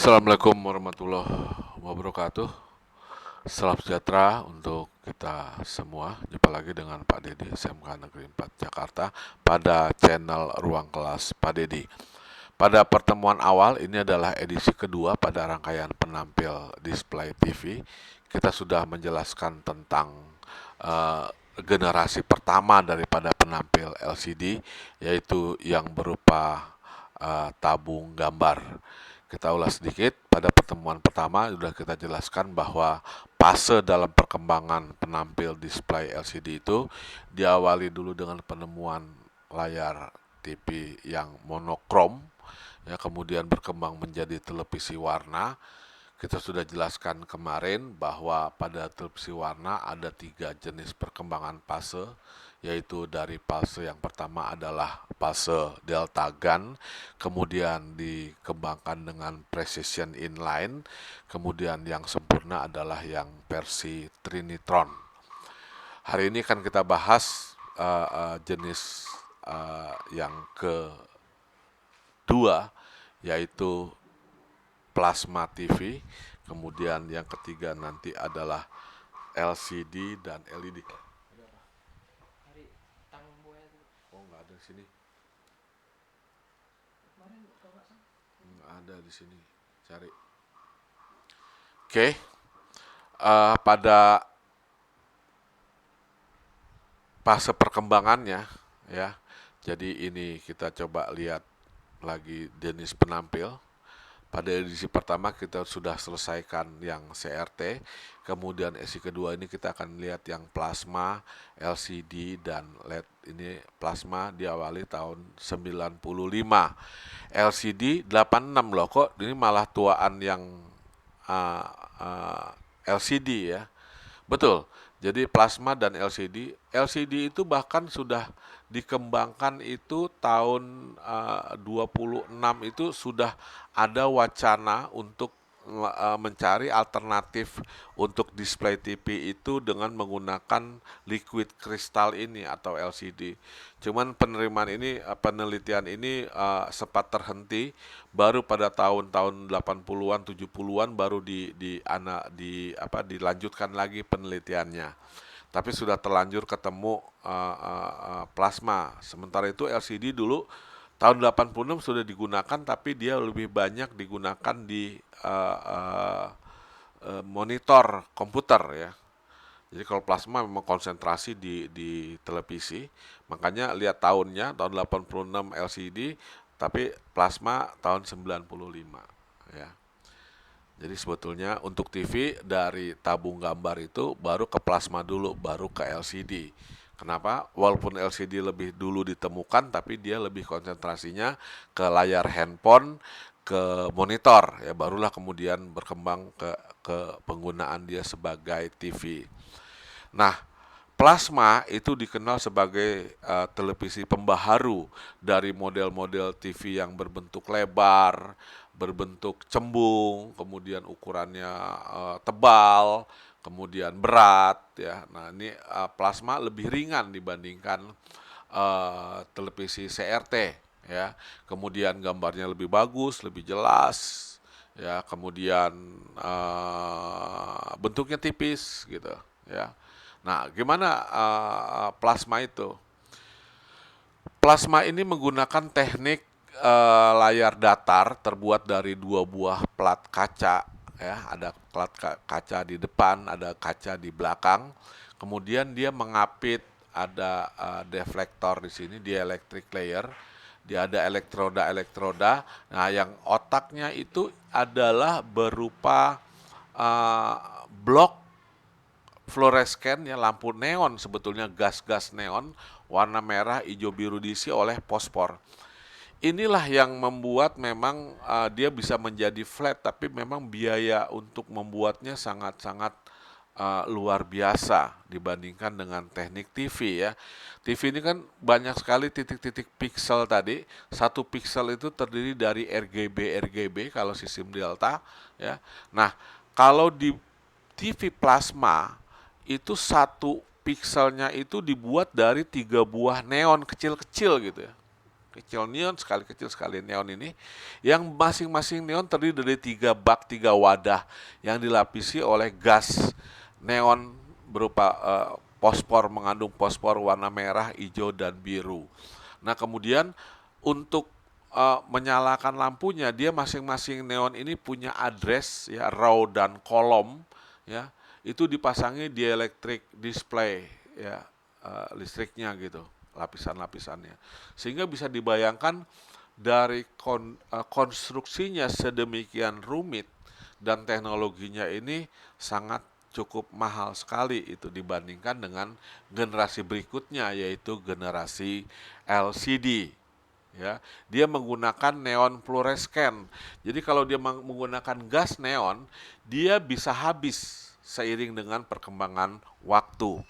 Assalamualaikum warahmatullahi wabarakatuh. Salam sejahtera untuk kita semua. Jumpa lagi dengan Pak Dedi, SMK Negeri 4 Jakarta, pada channel Ruang Kelas Pak Dedi. Pada pertemuan awal, ini adalah edisi kedua pada rangkaian penampil display TV. Kita sudah menjelaskan tentang eh, generasi pertama daripada penampil LCD, yaitu yang berupa tabung gambar. Kita ulas sedikit. Pada pertemuan pertama sudah kita jelaskan bahwa fase dalam perkembangan penampil display LCD itu diawali dulu dengan penemuan layar TV yang monokrom, ya, kemudian berkembang menjadi televisi warna. Kita sudah jelaskan kemarin bahwa pada televisi warna ada 3 jenis perkembangan fase, yaitu dari fase yang pertama adalah fase delta gun, kemudian dikembangkan dengan precision inline, kemudian yang sempurna adalah yang versi trinitron. Hari ini kan kita bahas jenis yang kedua, yaitu plasma TV, kemudian yang ketiga nanti adalah LCD dan LED. Oh, nggak ada di sini. Nggak ada di sini. Cari. Oke. Pada fase perkembangannya, ya. Jadi ini kita coba lihat lagi jenis penampil. Pada edisi pertama kita sudah selesaikan yang CRT, kemudian edisi kedua ini kita akan lihat yang plasma, LCD, dan LED. Ini plasma diawali tahun 95, LCD 86 loh, kok ini malah tuaan yang LCD ya. Betul, jadi plasma dan LCD itu bahkan sudah dikembangkan itu tahun 26 itu sudah ada wacana untuk mencari alternatif untuk display TV itu dengan menggunakan liquid kristal ini atau LCD. Cuman penelitian ini sempat terhenti baru pada tahun-tahun 80-an 70-an baru dilanjutkan lagi penelitiannya. Tapi sudah terlanjur ketemu plasma. Sementara itu LCD dulu tahun 86 sudah digunakan, tapi dia lebih banyak digunakan di monitor komputer ya. Jadi kalau plasma memang konsentrasi di televisi, makanya lihat tahunnya tahun 86 LCD, tapi plasma tahun 95 ya. Jadi sebetulnya untuk TV dari tabung gambar itu baru ke plasma dulu, baru ke LCD. Kenapa? Walaupun LCD lebih dulu ditemukan, tapi dia lebih konsentrasinya ke layar handphone, ke monitor, ya barulah kemudian berkembang ke penggunaan dia sebagai TV. Nah, plasma itu dikenal sebagai televisi pembaharu dari model-model TV yang berbentuk lebar, berbentuk cembung, kemudian ukurannya tebal, kemudian berat ya. Nah, ini plasma lebih ringan dibandingkan televisi CRT ya. Kemudian gambarnya lebih bagus, lebih jelas ya, kemudian bentuknya tipis gitu ya. Nah, gimana plasma itu? Plasma ini menggunakan teknik layar datar terbuat dari 2 buah plat kaca ya, ada plat kaca di depan, ada kaca di belakang. Kemudian dia mengapit, ada deflektor di sini, dielectric layer. Dia ada elektroda-elektroda. Nah, yang otaknya itu adalah berupa blok fluoresken ya, lampu neon, sebetulnya gas-gas neon warna merah, hijau, biru diisi oleh fosfor. Inilah yang membuat memang dia bisa menjadi flat, tapi memang biaya untuk membuatnya sangat-sangat luar biasa dibandingkan dengan teknik TV ya. TV ini kan banyak sekali titik-titik piksel tadi. Satu piksel itu terdiri dari RGB kalau sistem delta ya. Nah, kalau di TV plasma itu satu pikselnya itu dibuat dari 3 buah neon kecil-kecil gitu ya. kecil neon sekali kecil sekali neon ini, yang masing-masing neon terdiri dari 3 bak, 3 wadah yang dilapisi oleh gas neon berupa fosfor, mengandung fosfor warna merah, hijau, dan biru. Nah, kemudian untuk menyalakan lampunya, dia masing-masing neon ini punya address ya, row dan kolom ya. Itu dipasangi dielectric display ya, listriknya gitu, lapisan-lapisannya. Sehingga bisa dibayangkan dari konstruksinya sedemikian rumit dan teknologinya ini sangat cukup mahal sekali itu dibandingkan dengan generasi berikutnya, yaitu generasi LCD ya. Dia menggunakan neon fluorescent. Jadi kalau dia menggunakan gas neon, dia bisa habis seiring dengan perkembangan waktu.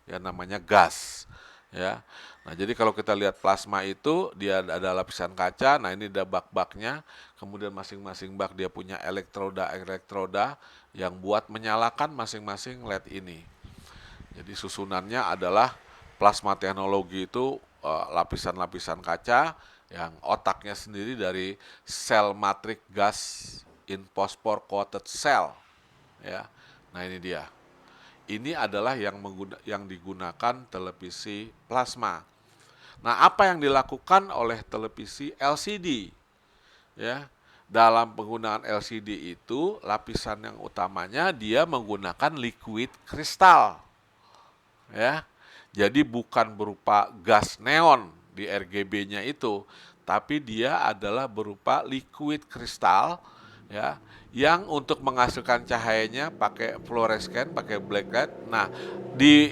Ya, namanya gas ya. Nah, jadi kalau kita lihat plasma itu dia ada lapisan kaca. Nah, ini ada bak-baknya. Kemudian masing-masing bak dia punya elektroda yang buat menyalakan masing-masing LED ini. Jadi susunannya adalah plasma teknologi itu lapisan-lapisan kaca yang otaknya sendiri dari sel matrix gas in phosphor coated cell ya. Nah, ini dia. Ini adalah yang digunakan televisi plasma. Nah, apa yang dilakukan oleh televisi LCD? Ya, dalam penggunaan LCD itu lapisan yang utamanya dia menggunakan liquid kristal. Ya, jadi bukan berupa gas neon di RGB-nya itu, tapi dia adalah berupa liquid kristal ya, yang untuk menghasilkan cahayanya pakai fluorescent, pakai black light. Nah, di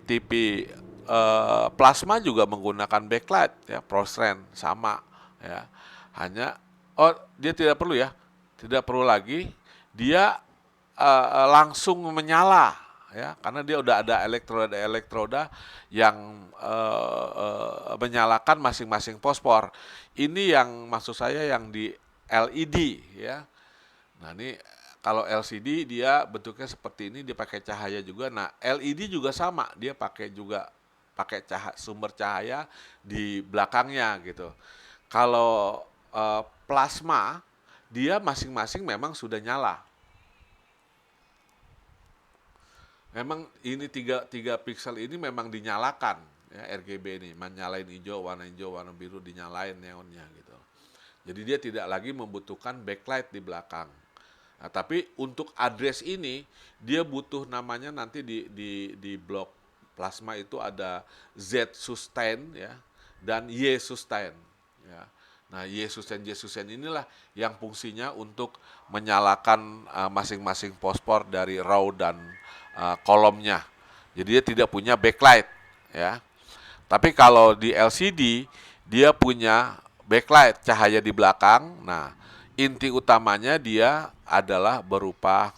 TV plasma juga menggunakan backlight ya, fluorescent sama ya. Hanya dia tidak perlu ya. Tidak perlu lagi dia langsung menyala ya, karena dia udah ada elektroda yang menyalakan masing-masing fosfor. Ini yang maksud saya yang di LED ya. Nah, ini kalau LCD dia bentuknya seperti ini, dia pakai cahaya juga. Nah, LED juga sama, dia pakai sumber cahaya di belakangnya gitu. Kalau plasma dia masing-masing memang sudah nyala. Memang ini tiga pixel ini memang dinyalakan ya, RGB ini menyalain hijau, warna biru dinyalain neonnya gitu. Jadi dia tidak lagi membutuhkan backlight di belakang. Nah, tapi untuk address ini dia butuh namanya nanti di blok plasma itu ada Z sustain ya dan Y sustain ya. Nah, Y sustain J sustain inilah yang fungsinya untuk menyalakan masing-masing fosfor dari raw dan kolomnya. Jadi dia tidak punya backlight ya. Tapi kalau di LCD dia punya backlight, cahaya di belakang. Nah, inti utamanya dia adalah berupa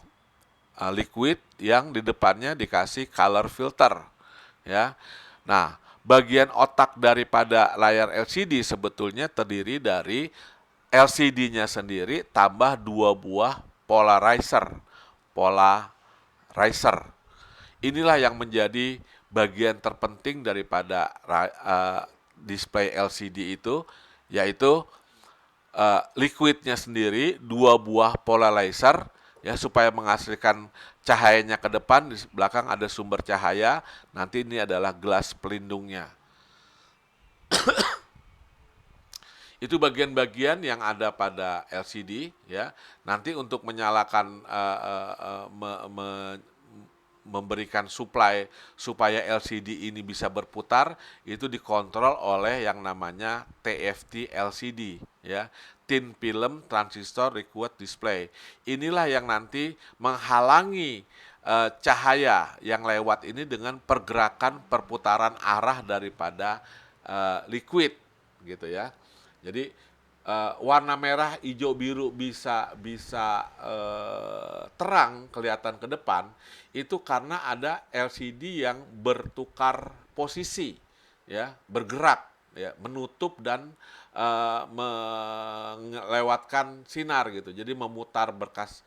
liquid yang di depannya dikasih color filter ya. Nah, bagian otak daripada layar LCD sebetulnya terdiri dari LCD-nya sendiri tambah 2 buah polarizer. Inilah yang menjadi bagian terpenting daripada display LCD itu, yaitu liquidnya sendiri 2 buah polarizer ya, supaya menghasilkan cahayanya ke depan, di belakang ada sumber cahaya, nanti ini adalah gelas pelindungnya. Itu bagian-bagian yang ada pada LCD ya. Nanti untuk menyalakan memberikan supply supaya LCD ini bisa berputar, itu dikontrol oleh yang namanya TFT LCD ya, Thin Film Transistor Required Display. Inilah yang nanti menghalangi cahaya yang lewat ini dengan pergerakan perputaran arah daripada liquid gitu ya. Jadi warna merah, hijau, biru bisa terang kelihatan ke depan itu karena ada LCD yang bertukar posisi ya, bergerak ya, menutup dan melewatkan sinar gitu. Jadi memutar berkas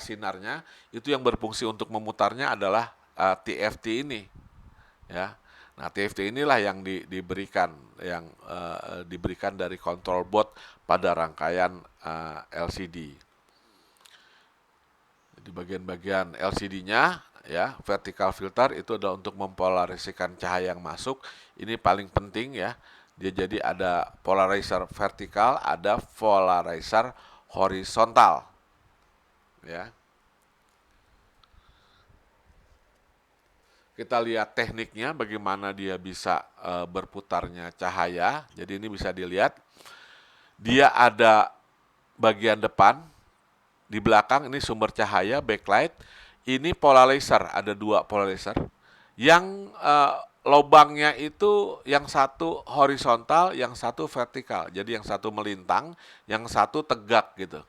sinarnya, itu yang berfungsi untuk memutarnya adalah TFT ini ya. Nah, TFT inilah yang diberikan dari control board pada rangkaian LCD. Di bagian-bagian LCD-nya ya, vertical filter itu adalah untuk mempolarisasikan cahaya yang masuk. Ini paling penting ya. Dia jadi ada polarizer vertikal, ada polarizer horizontal. Ya. Kita lihat tekniknya bagaimana dia bisa berputarnya cahaya. Jadi ini bisa dilihat. Dia ada bagian depan, di belakang ini sumber cahaya, backlight. Ini polarizer, ada 2 polarizer. Yang lubangnya itu yang satu horizontal, yang satu vertikal. Jadi yang satu melintang, yang satu tegak gitu.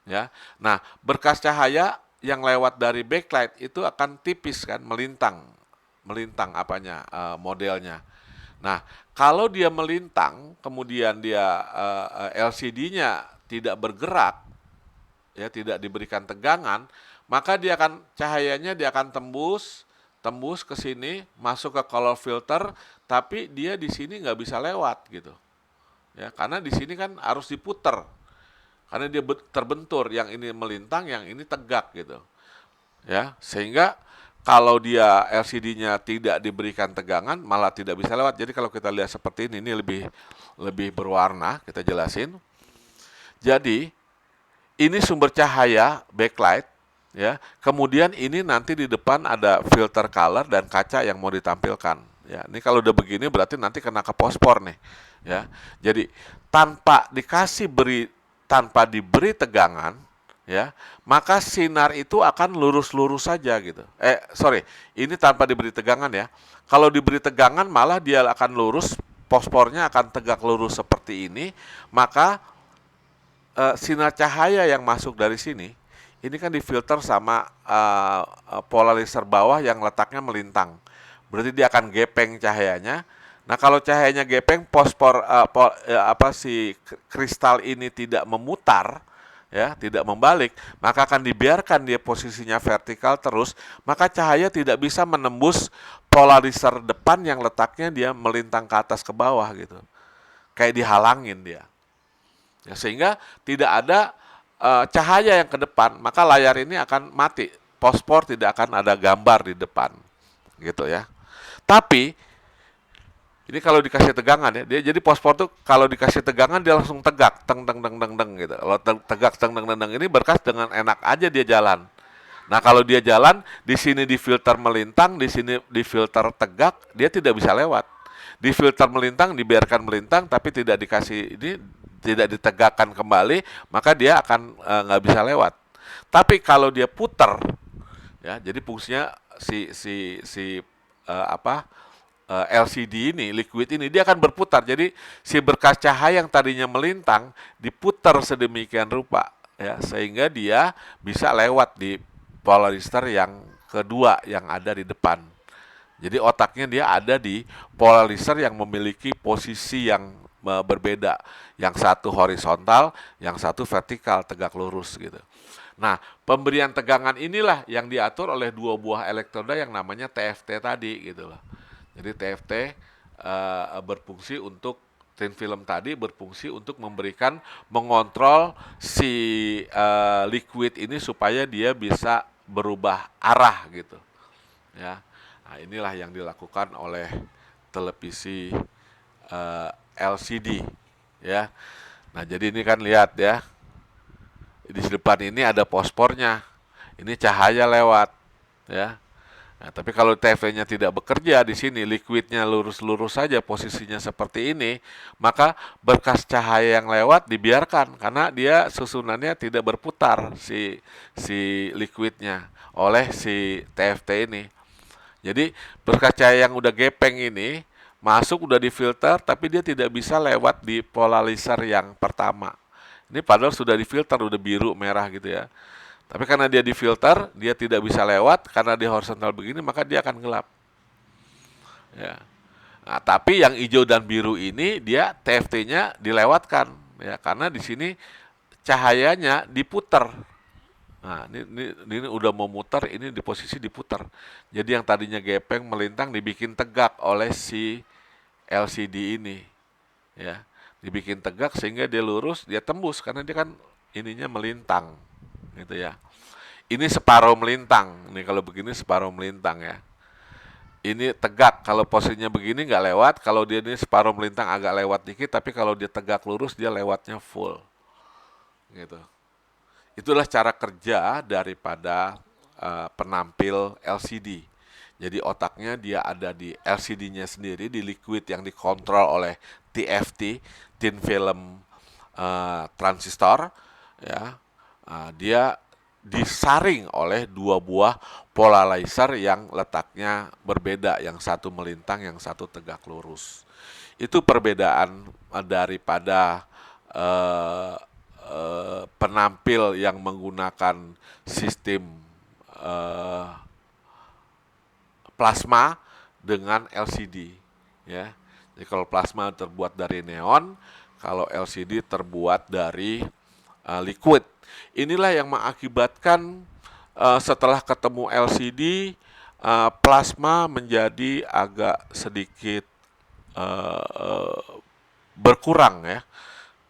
Ya. Nah, berkas cahaya yang lewat dari backlight itu akan tipis kan, melintang modelnya. Nah, kalau dia melintang, kemudian dia LCD-nya tidak bergerak, ya tidak diberikan tegangan, maka cahayanya dia akan tembus ke sini, masuk ke color filter, tapi dia di sini nggak bisa lewat gitu. Ya, karena di sini kan harus diputer. Karena dia terbentur, yang ini melintang, yang ini tegak gitu. Ya, sehingga kalau dia LCD-nya tidak diberikan tegangan malah tidak bisa lewat. Jadi kalau kita lihat seperti ini lebih berwarna, kita jelasin. Jadi ini sumber cahaya backlight ya. Kemudian ini nanti di depan ada filter color dan kaca yang mau ditampilkan. Ya, ini kalau udah begini berarti nanti kena ke pospor nih. Ya. Jadi tanpa diberi tegangan ya, maka sinar itu akan lurus-lurus saja gitu. Ini tanpa diberi tegangan ya. Kalau diberi tegangan malah dia akan lurus, pospornya akan tegak lurus seperti ini, maka sinar cahaya yang masuk dari sini, ini kan difilter sama polarizer bawah yang letaknya melintang. Berarti dia akan gepeng cahayanya. Nah, kalau cahayanya gepeng, si kristal ini tidak memutar, ya, tidak membalik, maka akan dibiarkan dia posisinya vertikal terus, maka cahaya tidak bisa menembus polarizer depan yang letaknya dia melintang ke atas ke bawah gitu. Kayak dihalangin dia. Ya, sehingga tidak ada cahaya yang ke depan, maka layar ini akan mati. Pospor tidak akan ada gambar di depan. Gitu ya. Tapi ini kalau dikasih tegangan ya, dia jadi pospor tuh kalau dikasih tegangan dia langsung tegak, teng gitu. Kalau tegak teng ini berkas dengan enak aja dia jalan. Nah, kalau dia jalan di sini di filter melintang, di sini di filter tegak, dia tidak bisa lewat. Di filter melintang dibiarkan melintang tapi tidak ditegakkan kembali, maka dia akan nggak bisa lewat. Tapi kalau dia putar ya, jadi fungsinya LCD ini, liquid ini, dia akan berputar. Jadi si berkas cahaya yang tadinya melintang diputar sedemikian rupa, ya, sehingga dia bisa lewat di polarizer yang kedua yang ada di depan. Jadi otaknya dia ada di polarizer yang memiliki posisi yang berbeda. Yang satu horizontal, yang satu vertikal, tegak lurus gitu. Nah, pemberian tegangan inilah yang diatur oleh 2 buah elektroda yang namanya TFT tadi gitu loh. Jadi TFT berfungsi untuk thin film tadi berfungsi untuk mengontrol si liquid ini supaya dia bisa berubah arah gitu. Ya. Nah, inilah yang dilakukan oleh televisi LCD ya. Nah, jadi ini kan lihat ya. Di depan ini ada pospornya. Ini cahaya lewat ya. Nah, tapi kalau TV-nya tidak bekerja di sini, liquidnya lurus-lurus saja posisinya seperti ini, maka berkas cahaya yang lewat dibiarkan karena dia susunannya tidak berputar si liquidnya oleh si TFT ini. Jadi berkas cahaya yang udah gepeng ini masuk udah difilter, tapi dia tidak bisa lewat di polarizer yang pertama. Ini padahal sudah difilter, udah biru merah gitu ya. Tapi karena dia difilter, dia tidak bisa lewat karena dia horizontal begini, maka dia akan gelap. Ya. Nah, tapi yang hijau dan biru ini dia TFT-nya dilewatkan ya, karena di sini cahayanya diputar. Nah, ini udah mau muter, ini di posisi diputar. Jadi yang tadinya gepeng melintang dibikin tegak oleh si LCD ini, ya. Dibikin tegak sehingga dia lurus, dia tembus karena dia kan ininya melintang, gitu ya. Ini separuh melintang, nih kalau begini separuh melintang ya. Ini tegak, kalau posisinya begini nggak lewat, kalau dia ini separuh melintang agak lewat dikit, tapi kalau dia tegak lurus dia lewatnya full, gitu. Itulah cara kerja daripada penampil LCD. Jadi otaknya dia ada di LCD-nya sendiri, di liquid yang dikontrol oleh TFT, thin film transistor, ya. Dia disaring oleh dua buah polarizer yang letaknya berbeda, yang satu melintang, yang satu tegak lurus. Itu perbedaan daripada eh, penampil yang menggunakan sistem eh, plasma dengan LCD, ya. Jadi kalau plasma terbuat dari neon, kalau LCD terbuat dari liquid. Inilah yang mengakibatkan setelah ketemu LCD, plasma menjadi agak sedikit uh, berkurang ya.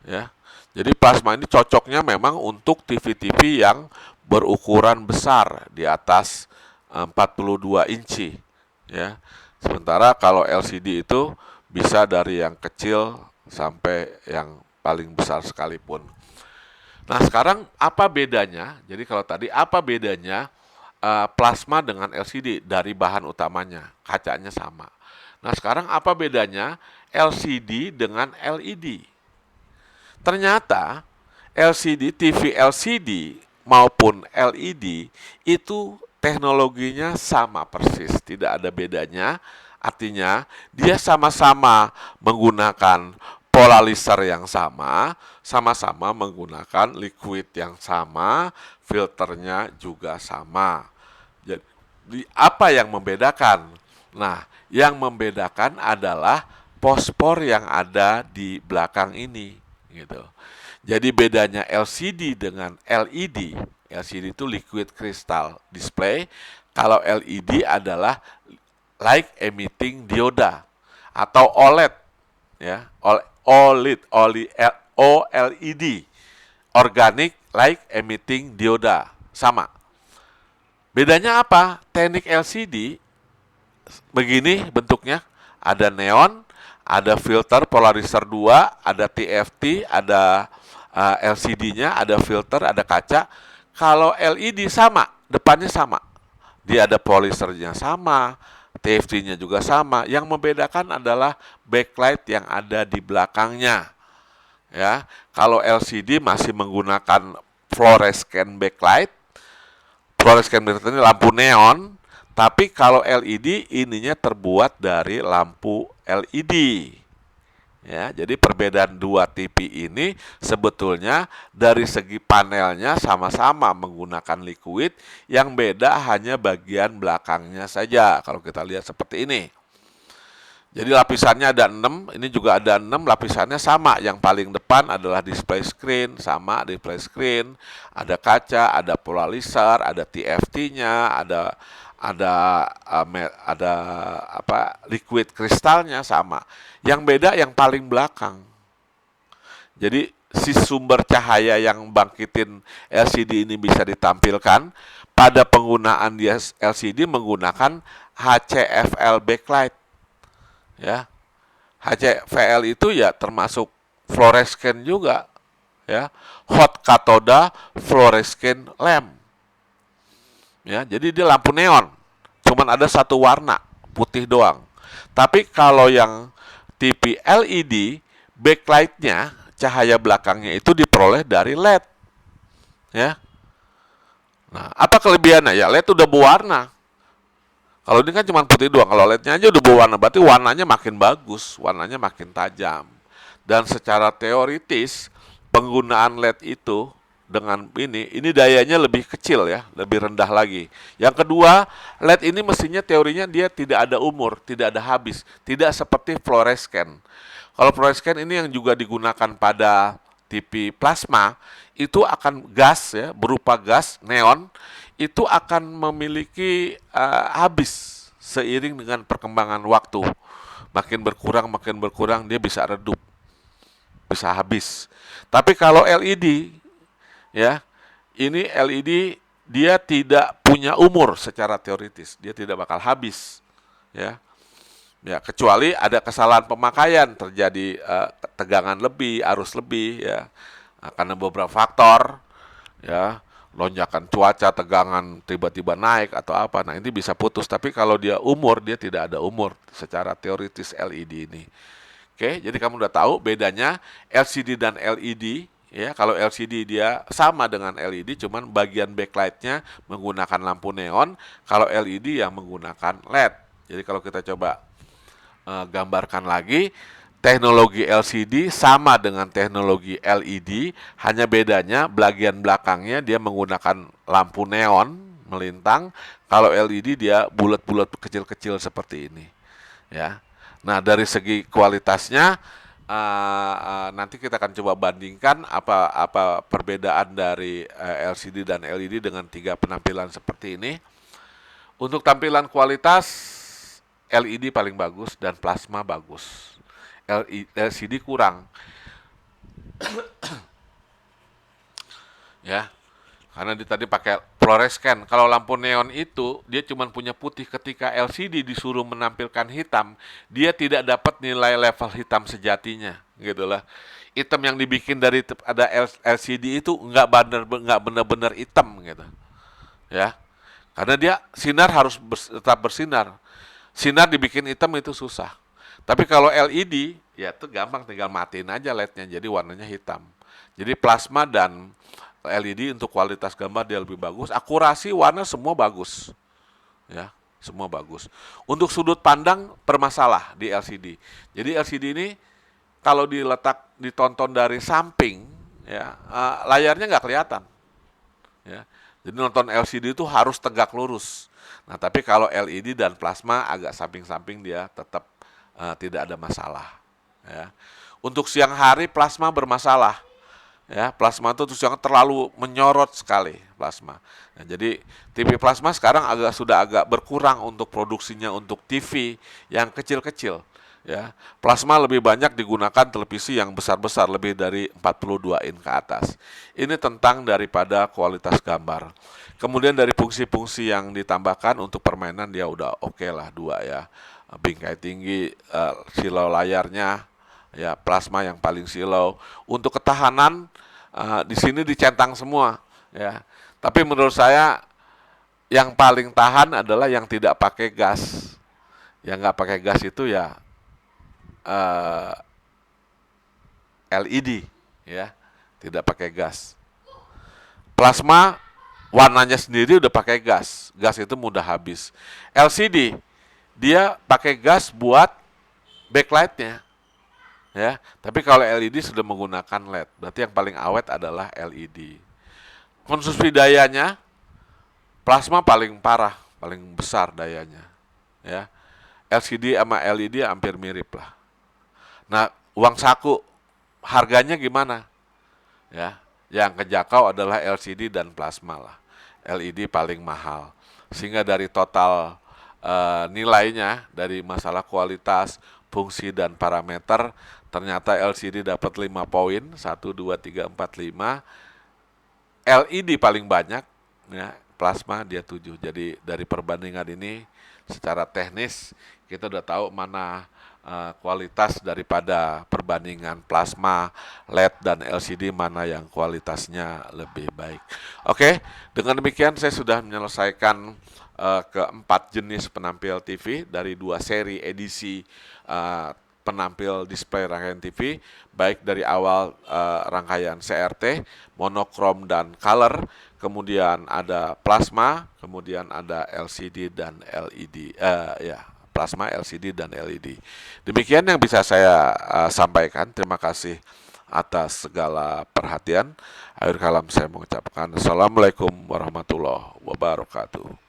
Ya. Jadi plasma ini cocoknya memang untuk TV-TV yang berukuran besar di atas 42 inci ya. Sementara kalau LCD itu bisa dari yang kecil sampai yang paling besar sekalipun. Nah, sekarang apa bedanya? Jadi kalau tadi apa bedanya plasma dengan LCD dari bahan utamanya? Kacanya sama. Nah, sekarang apa bedanya LCD dengan LED? Ternyata LCD, TV LCD maupun LED itu teknologinya sama persis, tidak ada bedanya. Artinya dia sama-sama menggunakan polarizer yang sama menggunakan liquid yang sama, filternya juga sama. Jadi apa yang membedakan? Nah, yang membedakan adalah pospor yang ada di belakang ini, gitu. Jadi bedanya LCD dengan LED, LCD itu liquid crystal display, kalau LED adalah light emitting dioda atau OLED, ya, OLED, organic light emitting dioda, sama. Bedanya apa? Teknik LCD begini bentuknya, ada neon, ada filter polarizer 2, ada TFT, ada LCD-nya, ada filter, ada kaca. Kalau LED sama, depannya sama. Dia ada polyester-nya sama, TFT-nya juga sama. Yang membedakan adalah backlight yang ada di belakangnya. Ya, kalau LCD masih menggunakan fluorescent backlight. Fluorescent backlight ini lampu neon, tapi kalau LED ininya terbuat dari lampu LED. Ya, jadi perbedaan dua TV ini sebetulnya dari segi panelnya sama-sama menggunakan liquid, yang beda hanya bagian belakangnya saja kalau kita lihat seperti ini. Jadi lapisannya ada 6, ini juga ada 6, lapisannya sama. Yang paling depan adalah display screen, sama display screen, ada kaca, ada polarizer, ada TFT-nya, ada apa liquid kristalnya sama. Yang beda yang paling belakang. Jadi si sumber cahaya yang bangkitin LCD ini bisa ditampilkan pada penggunaan di LCD menggunakan HCFL backlight. Ya, HCFL itu ya termasuk fluorescent juga, ya, hot cathode fluorescent lamp. Ya, jadi dia lampu neon, cuman ada satu warna, putih doang. Tapi kalau yang TV LED, backlightnya, cahaya belakangnya itu diperoleh dari LED. Ya. Nah, apa kelebihannya? Ya, LED udah berwarna. Kalau ini kan cuma putih doang, kalau LED-nya aja udah berwarna, berarti warnanya makin bagus, warnanya makin tajam. Dan secara teoritis, penggunaan LED itu dengan ini dayanya lebih kecil ya, lebih rendah lagi. Yang kedua, LED ini mestinya teorinya dia tidak ada umur, tidak ada habis, tidak seperti fluorescent. Kalau fluorescent ini yang juga digunakan pada TV plasma itu akan gas ya, berupa gas neon itu akan memiliki habis seiring dengan perkembangan waktu. Makin berkurang dia bisa redup, bisa habis. Tapi kalau LED ya, ini LED dia tidak punya umur secara teoritis, dia tidak bakal habis ya. Ya, kecuali ada kesalahan pemakaian, terjadi tegangan lebih, arus lebih ya. Karena beberapa faktor ya, lonjakan cuaca, tegangan tiba-tiba naik atau apa. Nah, ini bisa putus, tapi kalau dia umur, dia tidak ada umur secara teoritis LED ini. Oke, jadi kamu udah tahu bedanya LCD dan LED ya. Kalau LCD dia sama dengan LED, cuman bagian backlightnya menggunakan lampu neon, kalau LED yang menggunakan LED. Jadi kalau kita coba gambarkan lagi, teknologi LCD sama dengan teknologi LED, hanya bedanya bagian belakangnya dia menggunakan lampu neon melintang, kalau LED dia bulat-bulat kecil-kecil seperti ini ya. Nah, dari segi kualitasnya nanti kita akan coba bandingkan apa perbedaan dari LCD dan LED dengan 3 penampilan seperti ini. Untuk tampilan kualitas LED paling bagus dan plasma bagus. LCD kurang. Ya. Karena dia tadi pakai fluorescent. Kalau lampu neon itu dia cuma punya putih, ketika LCD disuruh menampilkan hitam, dia tidak dapat nilai level hitam sejatinya, gitulah. Hitam yang dibikin dari ada LCD itu nggak benar-benar hitam gitu. Ya. Karena dia sinar harus tetap bersinar. Sinar dibikin hitam itu susah. Tapi kalau LED, ya itu gampang, tinggal matiin aja LED-nya, jadi warnanya hitam. Jadi plasma dan LED untuk kualitas gambar dia lebih bagus. Akurasi warna semua bagus. Ya, semua bagus. Untuk sudut pandang bermasalah di LCD. Jadi LCD ini kalau ditonton dari samping, ya layarnya nggak kelihatan. Ya, jadi nonton LCD itu harus tegak lurus. Nah, tapi kalau LED dan plasma agak samping-samping dia tetap tidak ada masalah. Ya. Untuk siang hari plasma bermasalah. Ya, plasma itu siang terlalu menyorot sekali plasma. Nah, jadi TV plasma sekarang sudah agak berkurang untuk produksinya untuk TV yang kecil-kecil. Ya, plasma lebih banyak digunakan televisi yang besar-besar, lebih dari 42 in ke atas. Ini tentang daripada kualitas gambar. Kemudian dari fungsi-fungsi yang ditambahkan untuk permainan dia udah oke lah 2 ya. Bingkai tinggi, silau layarnya, ya plasma yang paling silau. Untuk ketahanan di sini dicentang semua ya. Tapi menurut saya yang paling tahan adalah yang tidak pakai gas. Yang nggak pakai gas itu ya LED ya, tidak pakai gas. Plasma warnanya sendiri udah pakai gas. Gas itu mudah habis. LCD dia pakai gas buat backlightnya. Ya, tapi kalau LED sudah menggunakan LED, berarti yang paling awet adalah LED. Konsumsi dayanya plasma paling parah, paling besar dayanya. Ya, LCD sama LED hampir mirip lah. Nah, uang saku harganya gimana? Ya, yang kejangkau adalah LCD dan plasma lah. LED paling mahal. Sehingga dari total nilainya dari masalah kualitas, fungsi dan parameter, ternyata LCD dapat 5 poin, 1 2 3 4 5. LED paling banyak ya, plasma dia 7. Jadi dari perbandingan ini secara teknis kita udah tahu mana kualitas daripada perbandingan plasma, LED dan LCD, mana yang kualitasnya lebih baik. Oke, dengan demikian saya sudah menyelesaikan keempat jenis penampil TV dari 2 seri edisi penampil display rangkaian TV, baik dari awal rangkaian CRT, monokrom dan color, kemudian ada plasma, kemudian ada LCD dan LED, ya plasma, LCD dan LED. Demikian yang bisa saya sampaikan. Terima kasih atas segala perhatian. Akhir kalam saya mengucapkan Assalamualaikum warahmatullahi wabarakatuh.